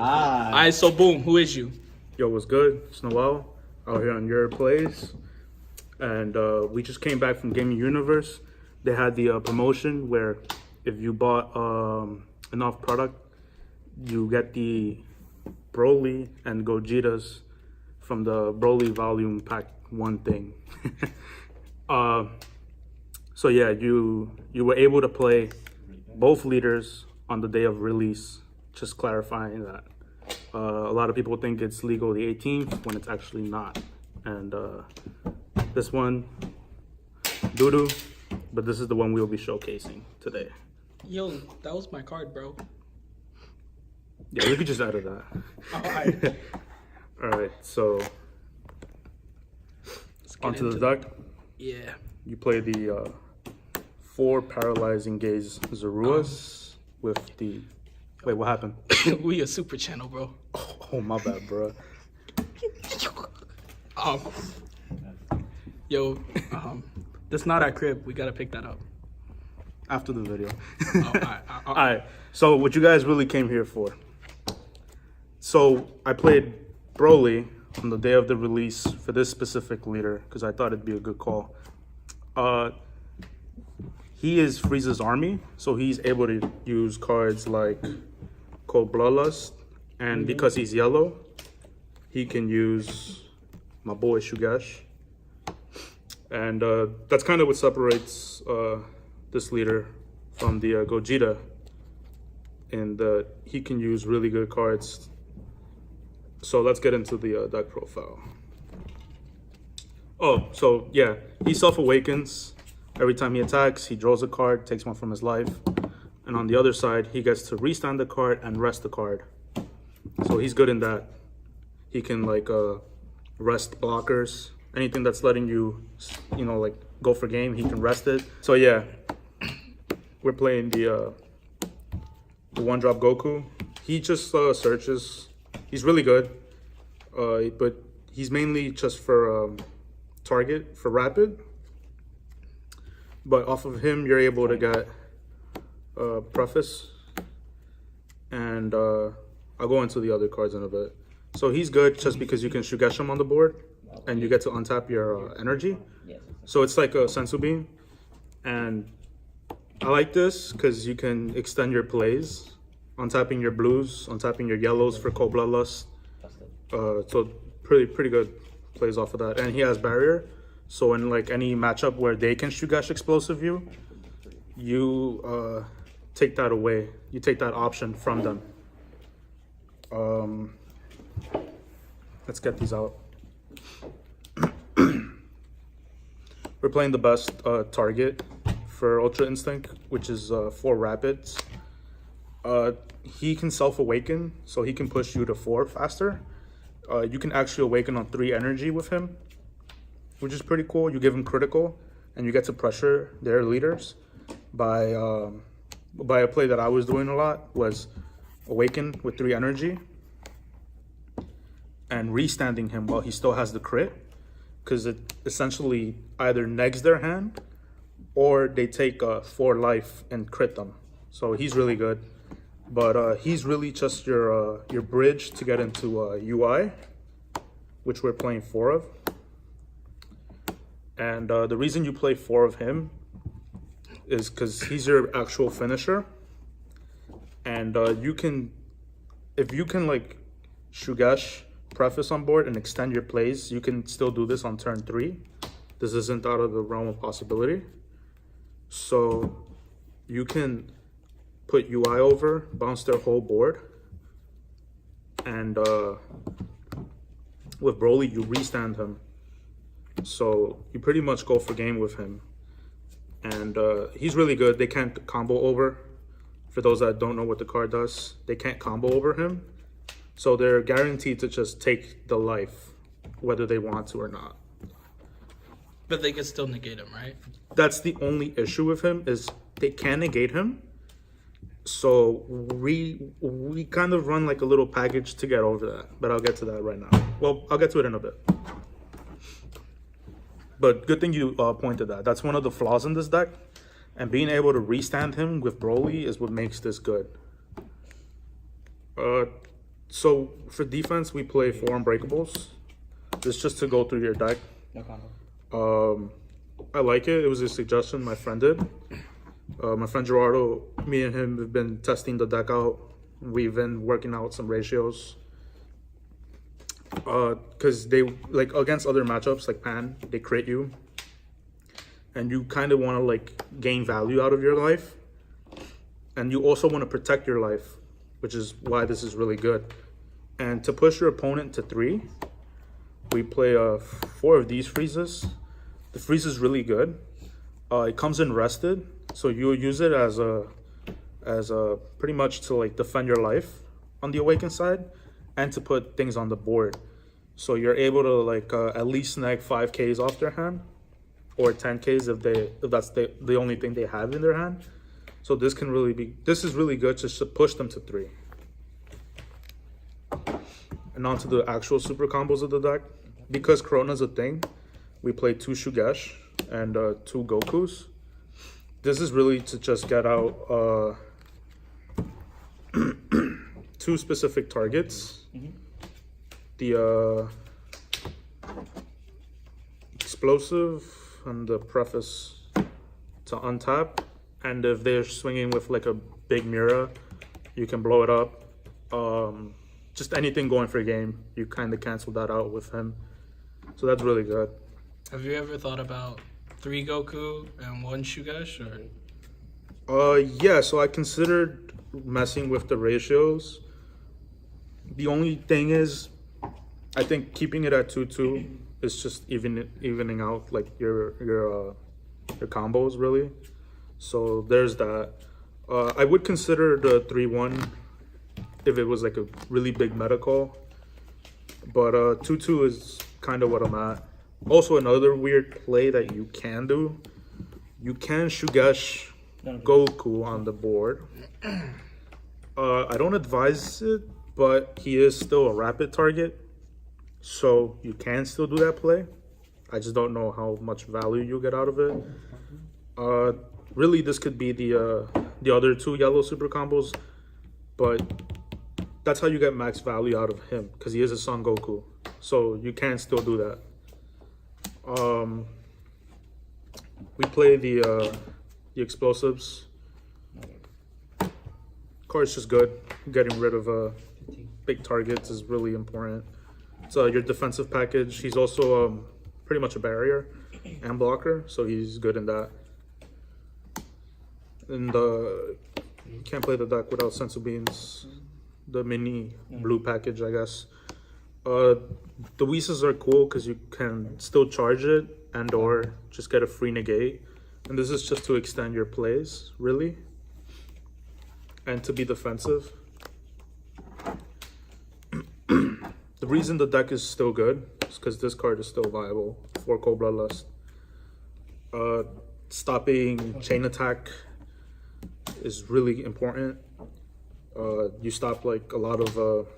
Alright, so boom, who is you? Yo, what's good? It's Noel out here on your place, and we just came back from Gaming Universe. They had the promotion where if you bought enough product, you get the Broly and Gojitas from the Broly Volume Pack 1 thing. So yeah, you were able to play both leaders on the day of release. Just clarifying that. A lot of people think it's legal the 18th when it's actually not. And this one, doo-doo, but this is the one we'll be showcasing today. Yo, that was my card, bro. Yeah, we could just edit that. Alright. Alright, so onto the deck. Yeah. You play the 4 Paralyzing Gaze Zeruas with the... Wait, what happened? We a super channel, bro. Oh, my bad, bro. That's not our crib. We gotta pick that up. After the video. Alright. Alright, so what you guys really came here for. So I played Broly on the day of the release for this specific leader because I thought it'd be a good call. He is Frieza's army, so he's able to use cards like Cold Bloodlust, and because he's yellow, he can use my boy Shugesh. And that's kind of what separates this leader from the Gogeta, and he can use really good cards. So let's get into the deck profile. Oh, so yeah, he self-awakens. Every time he attacks, he draws a card, takes one from his life. And on the other side, he gets to restand the card and rest the card. So he's good in that. He can like rest blockers. Anything that's letting you, like go for game, he can rest it. So yeah, we're playing the 1-drop Goku. He just searches. He's really good, but he's mainly just for target, for rapid. But off of him, you're able to get Preface, and I'll go into the other cards in a bit. So he's good just because you can Shugesh him on the board, and you get to untap your energy. So it's like a Sensu Bean, and I like this because you can extend your plays, untapping your blues, untapping your yellows for Cold Bloodlust. So pretty good plays off of that, and he has barrier. So in like any matchup where they can Shugesh Explosive you take that away. You take that option from them. Let's get these out. We're playing the best target for Ultra Instinct, which is 4 Rapids. He can self-awaken, so he can push you to 4 faster. You can actually awaken on 3 energy with him, which is pretty cool. You give him critical, and you get to pressure their leaders by a play that I was doing a lot was awaken with 3 energy and restanding him while he still has the crit, because it essentially either negs their hand or they take 4 life and crit them. So he's really good, but he's really just your bridge to get into UI, which we're playing 4 of. And the reason you play 4 of him is because he's your actual finisher. And if you can like Shugesh Preface on board and extend your plays, you can still do this on turn 3. This isn't out of the realm of possibility. So you can put UI over, bounce their whole board. And with Broly, you restand him. So you pretty much go for game with him. And he's really good. They can't combo over. For those that don't know what the card does, they can't combo over him. So they're guaranteed to just take the life, whether they want to or not. But they can still negate him, right? That's the only issue with him, is they can negate him. So we kind of run like a little package to get over that. But I'll get to that right now. Well, I'll get to it in a bit. But good thing you pointed that. That's one of the flaws in this deck. And being able to restand him with Broly is what makes this good. So for defense, we play 4 Unbreakables. This is just to go through your deck. No combo. I like it. It was a suggestion my friend did. My friend Gerardo, me and him have been testing the deck out. We've been working out some ratios. Because they, like, against other matchups like Pan, they crit you. And you kind of want to, like, gain value out of your life. And you also want to protect your life, which is why this is really good. And to push your opponent to 3, we play 4 of these freezes. The freeze is really good. It comes in rested, so you'll use it as a pretty much to like defend your life on the awakened side, and to put things on the board. So you're able to like at least snag 5Ks off their hand, or 10Ks if that's the only thing they have in their hand. So this is really good just to push them to 3. And on to the actual super combos of the deck. Because Corona's a thing, we play 2 Shugesh and 2 Gokus. This is really to just get out 2 specific targets. The explosive and the preface to untap. And if they're swinging with like a big Mira, you can blow it up. Just anything going for a game, you kind of cancel that out with him. So that's really good. Have you ever thought about 3 Goku and 1 Shugesh? Yeah, so I considered messing with the ratios. The only thing is, I think keeping it at 2-2 is just evening out like your combos really. So there's that. I would consider the 3-1 if it was like a really big meta call. But 2-2 is kind of what I'm at. Also, another weird play that you can do, you can Shugesh Goku on the board. I don't advise it, but he is still a rapid target, so you can still do that play. I just don't know how much value you'll get out of it. Really, this could be the other 2 yellow super combos, but that's how you get max value out of him, because he is a Son Goku. So you can still do that. We play the explosives. Card's just good. Getting rid of big targets is really important. So your defensive package, he's also pretty much a barrier and blocker, so he's good in that. And you can't play the deck without Sensu Beans. The mini blue package, I guess. The Whis are cool because you can still charge it and or just get a free negate. And this is just to extend your plays, really. And to be defensive. The reason the deck is still good is because this card is still viable for Cold Bloodlust. Stopping chain attack is really important. You stop like a lot of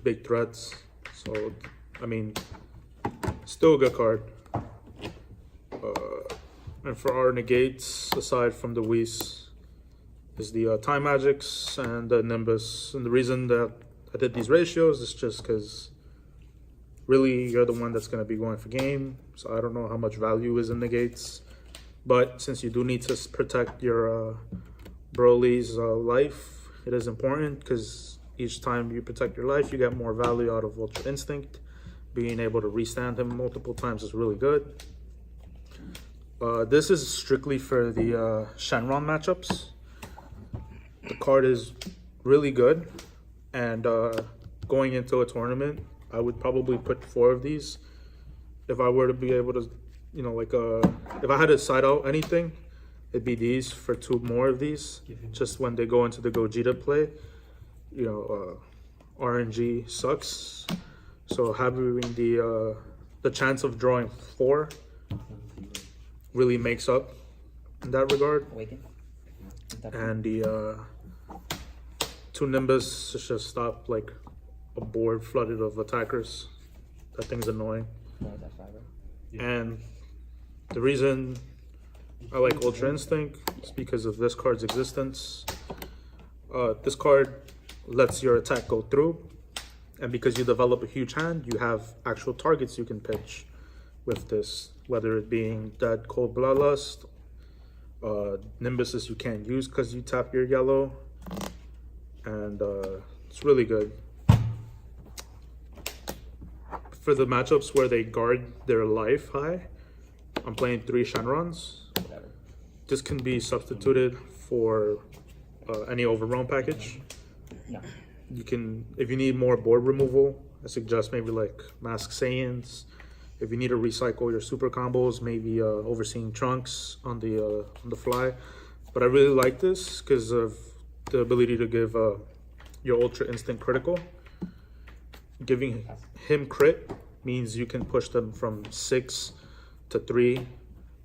big threats. So, I mean, still a good card. And for our negates, aside from the Whis, is the Time Magics and the Nimbus. And the reason that I did these ratios is just because really you're the one that's going to be going for game. So I don't know how much value is in negates. But since you do need to protect your Broly's life, it is important because each time you protect your life, you get more value out of Ultra Instinct. Being able to restand him multiple times is really good. This is strictly for the Shenron matchups. The card is really good, and going into a tournament, I would probably put 4 of these. If I were to be able to, you know, like if I had to side out anything, it'd be these for 2 more of these. Just when they go into the Gogeta play, you know, RNG sucks. So having the chance of drawing 4 really makes up in that regard. And the 2 Nimbus is just stop like a board flooded of attackers. That thing's annoying. And the reason I like Ultra Instinct is because of this card's existence. This card lets your attack go through, And because you develop a huge hand, you have actual targets you can pitch with this, whether it being Dead Cold Bloodlust, Nimbuses you can't use because you tap your yellow, and it's really good. For the matchups where they guard their life high, I'm playing 3 Shenrons. This can be substituted for any Overwhelm package. No. You can, if you need more board removal, I suggest maybe like Mask Saiyans. If you need to recycle your super combos, maybe Overseeing Trunks on the fly. But I really like this because of the ability to give your Ultra Instant critical. Giving him crit means you can push them from 6 to 3,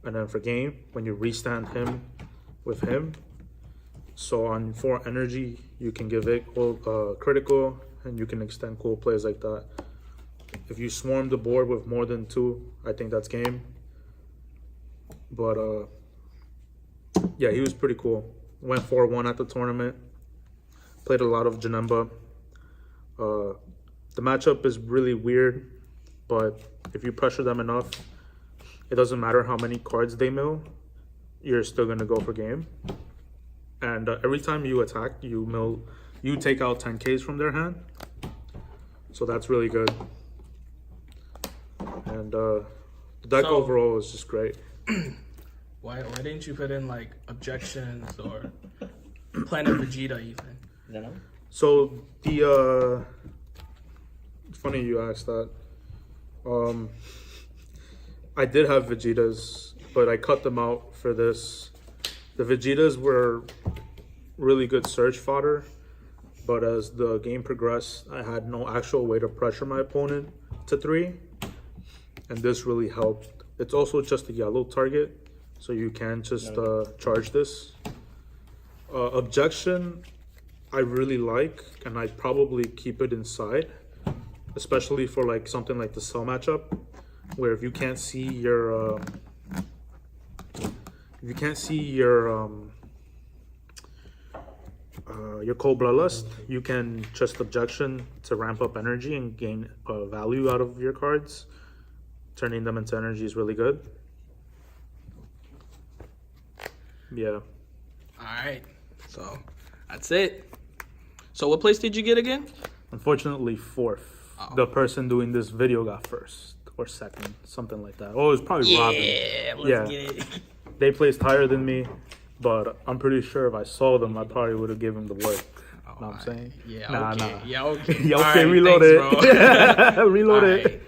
and then for game, when you restand him with him, so on 4 energy, you can give it critical, and you can extend cool plays like that. If you swarm the board with more than 2, I think that's game. But yeah, he was pretty cool. Went 4-1 at the tournament. Played a lot of Janemba. The matchup is really weird, but if you pressure them enough, it doesn't matter how many cards they mill, you're still gonna go for game. And every time you attack, you take out 10Ks from their hand. So that's really good. And the deck overall is just great. Why didn't you put in like objections or Planet Vegeta even? No. So the it's funny you asked that. I did have Vegetas, but I cut them out for this. The Vegetas were really good search fodder, but as the game progressed, I had no actual way to pressure my opponent to 3, and this really helped. It's also just a yellow target, so you can just charge this. Objection, I really like, and I'd probably keep it inside, especially for like something like the Cell matchup, where if you can't see your Cold Bloodlust, you can just objection to ramp up energy and gain value out of your cards. Turning them into energy is really good. Yeah. Alright, so that's it. So what place did you get again? Unfortunately, 4th. Oh. The person doing this video got 1st or 2nd, something like that. Oh, it was probably Robin. Let's get it. They placed higher than me, but I'm pretty sure if I saw them, I probably would have given them the work. Know what I'm saying? Yeah, nah. Yeah, okay. Yeah, okay, right, reload thanks, it. Bro. Reload it.